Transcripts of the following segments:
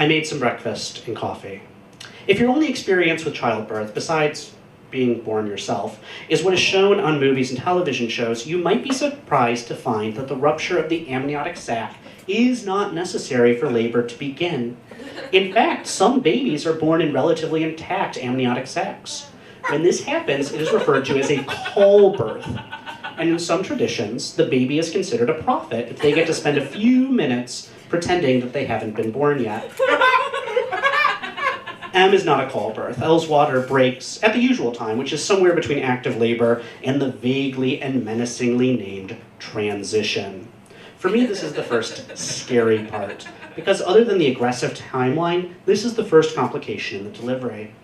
I made some breakfast and coffee. If your only experience with childbirth, besides being born yourself, is what is shown on movies and television shows, you might be surprised to find that the rupture of the amniotic sac is not necessary for labor to begin. In fact, some babies are born in relatively intact amniotic sacs. When this happens, it is referred to as a call birth. And in some traditions, the baby is considered a prophet if they get to spend a few minutes pretending that they haven't been born yet. M is not a call birth. L's water breaks at the usual time, which is somewhere between active labor and the vaguely and menacingly named transition. For me, this is the first scary part, because other than the aggressive timeline, this is the first complication in the delivery.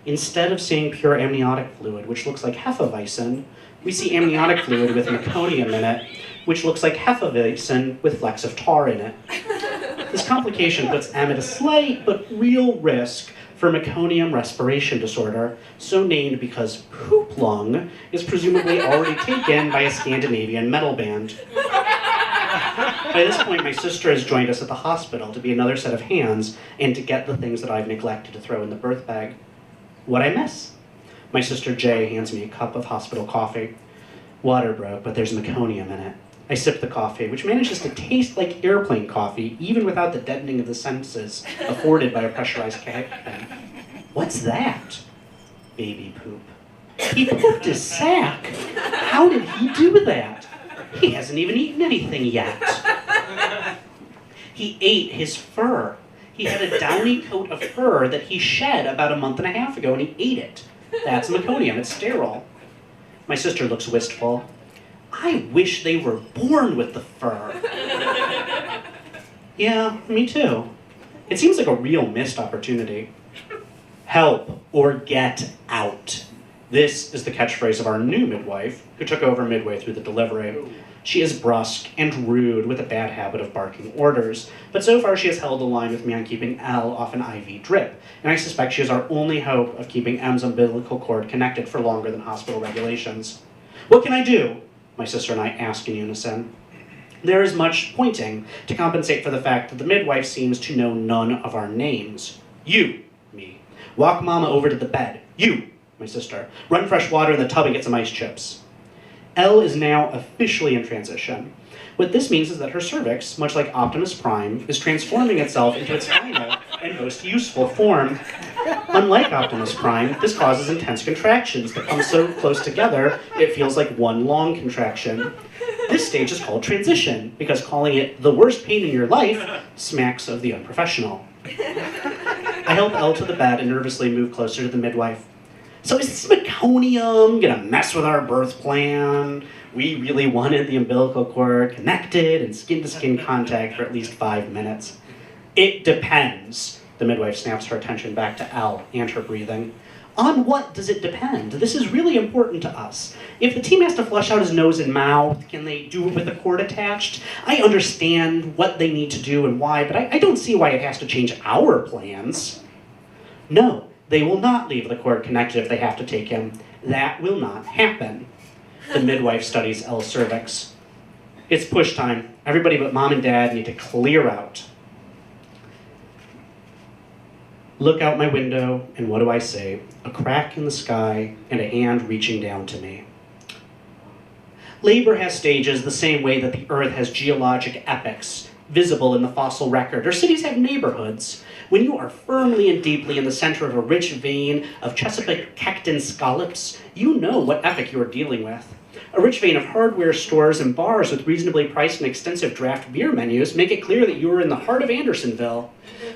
Instead of seeing pure amniotic fluid, which looks like Hefeweizen, we see amniotic fluid with meconium in it, which looks like Hefeweizen with flecks of tar in it. This complication puts M at a slight but real risk for meconium respiration disorder, so named because poop lung is presumably already taken by a Scandinavian metal band. By this point, my sister has joined us at the hospital to be another set of hands and to get the things that I've neglected to throw in the birth bag. What'd I miss? My sister Jay hands me a cup of hospital coffee. Water broke, but there's meconium in it. I sip the coffee, which manages to taste like airplane coffee, even without the deadening of the senses afforded by a pressurized can. What's that? Baby poop. He pooped his sack. How did he do that? He hasn't even eaten anything yet. He ate his fur. He had a downy coat of fur that he shed about a month and a half ago, and he ate it. That's meconium. It's sterile. My sister looks wistful. I wish they were born with the fur. Yeah, me too. It seems like a real missed opportunity. Help or get out. This is the catchphrase of our new midwife, who took over midway through the delivery. She is brusque and rude with a bad habit of barking orders, but so far she has held the line with me on keeping L off an IV drip, and I suspect she is our only hope of keeping M's umbilical cord connected for longer than hospital regulations. What can I do? My sister and I ask in unison. There is much pointing to compensate for the fact that the midwife seems to know none of our names. You, me. Walk Mama over to the bed. You, my sister. Run fresh water in the tub and get some ice chips. L is now officially in transition. What this means is that her cervix, much like Optimus Prime, is transforming itself into its final and most useful form. Unlike Optimus Prime, this causes intense contractions that come so close together it feels like one long contraction. This stage is called transition, because calling it the worst pain in your life smacks of the unprofessional. I help Elle to the bed and nervously move closer to the midwife. So is this meconium gonna mess with our birth plan? We really wanted the umbilical cord connected and skin-to-skin contact for at least 5 minutes. It depends. The midwife snaps her attention back to Elle and her breathing. On what does it depend? This is really important to us. If the team has to flush out his nose and mouth, can they do it with the cord attached? I understand what they need to do and why, but I don't see why it has to change our plans. No, they will not leave the cord connected if they have to take him. That will not happen. The midwife studies Elle's cervix. It's push time. Everybody but Mom and Dad need to clear out. Look out my window, and what do I see? A crack in the sky and a hand reaching down to me. Labor has stages the same way that the Earth has geologic epochs visible in the fossil record, or cities have neighborhoods. When you are firmly and deeply in the center of a rich vein of Chesapeake-Tecton scallops, you know what epoch you are dealing with. A rich vein of hardware stores and bars with reasonably priced and extensive draft beer menus make it clear that you are in the heart of Andersonville.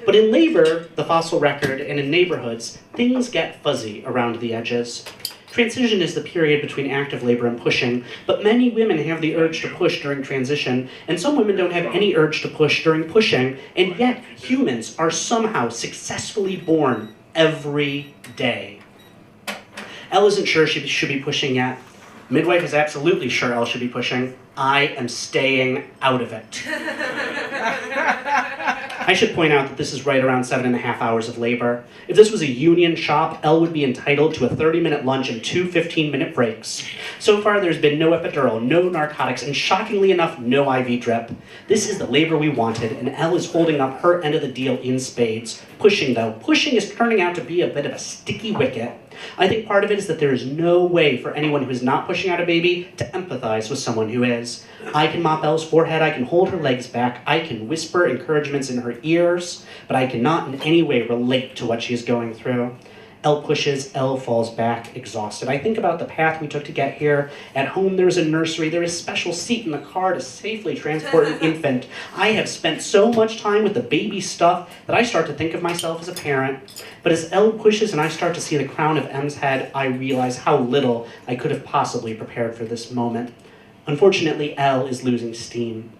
But in labor, the fossil record, and in neighborhoods, things get fuzzy around the edges. Transition is the period between active labor and pushing, but many women have the urge to push during transition, and some women don't have any urge to push during pushing, and yet humans are somehow successfully born every day. Elle isn't sure she should be pushing yet. Midwife is absolutely sure Elle should be pushing. I am staying out of it. I should point out that this is right around 7.5 hours of labor. If this was a union shop, Elle would be entitled to a 30-minute lunch and 2 15-minute breaks. So far, there's been no epidural, no narcotics, and shockingly enough, no IV drip. This is the labor we wanted, and Elle is holding up her end of the deal in spades. Pushing, though. Pushing is turning out to be a bit of a sticky wicket. I think part of it is that there is no way for anyone who is not pushing out a baby to empathize with someone who is. I can mop Elle's forehead, I can hold her legs back, I can whisper encouragements in her ears, but I cannot in any way relate to what she is going through. Elle pushes, Elle falls back, exhausted. I think about the path we took to get here. At home there's a nursery, there is a special seat in the car to safely transport an infant. I have spent so much time with the baby stuff that I start to think of myself as a parent. But as Elle pushes and I start to see the crown of M's head, I realize how little I could have possibly prepared for this moment. Unfortunately, Elle is losing steam.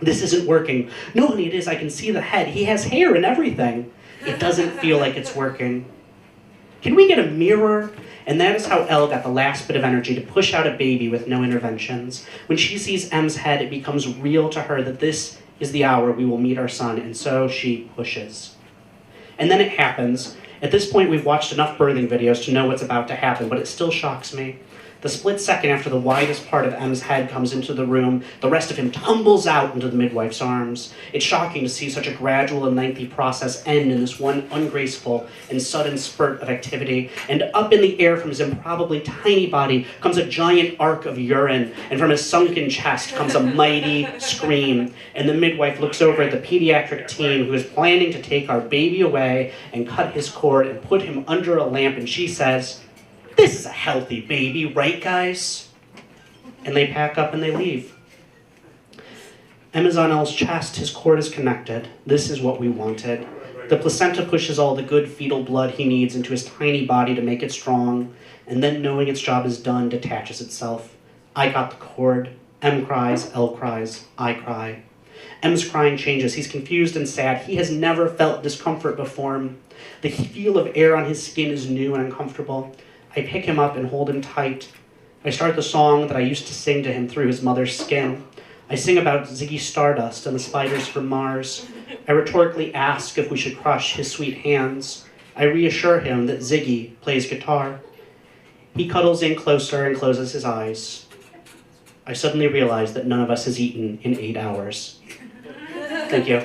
This isn't working. No, honey, it is. I can see the head. He has hair and everything. It doesn't feel like it's working. Can we get a mirror? And that is how Elle got the last bit of energy to push out a baby with no interventions. When she sees M's head, it becomes real to her that this is the hour we will meet our son, and so she pushes. And then it happens. At this point, we've watched enough birthing videos to know what's about to happen, but it still shocks me. The split second after the widest part of M's head comes into the room, the rest of him tumbles out into the midwife's arms. It's shocking to see such a gradual and lengthy process end in this one ungraceful and sudden spurt of activity. And up in the air from his improbably tiny body comes a giant arc of urine, and from his sunken chest comes a mighty scream. And the midwife looks over at the pediatric team who is planning to take our baby away and cut his cord and put him under a lamp, and she says, "This is a healthy baby, right, guys?" And they pack up and they leave. M is on Elle's chest, his cord is connected. This is what we wanted. The placenta pushes all the good fetal blood he needs into his tiny body to make it strong, and then knowing its job is done, detaches itself. I got the cord. M cries, Elle cries, I cry. M's crying changes. He's confused and sad. He has never felt discomfort before. The feel of air on his skin is new and uncomfortable. I pick him up and hold him tight. I start the song that I used to sing to him through his mother's skin. I sing about Ziggy Stardust and the spiders from Mars. I rhetorically ask if we should crush his sweet hands. I reassure him that Ziggy plays guitar. He cuddles in closer and closes his eyes. I suddenly realize that none of us has eaten in 8 hours. Thank you.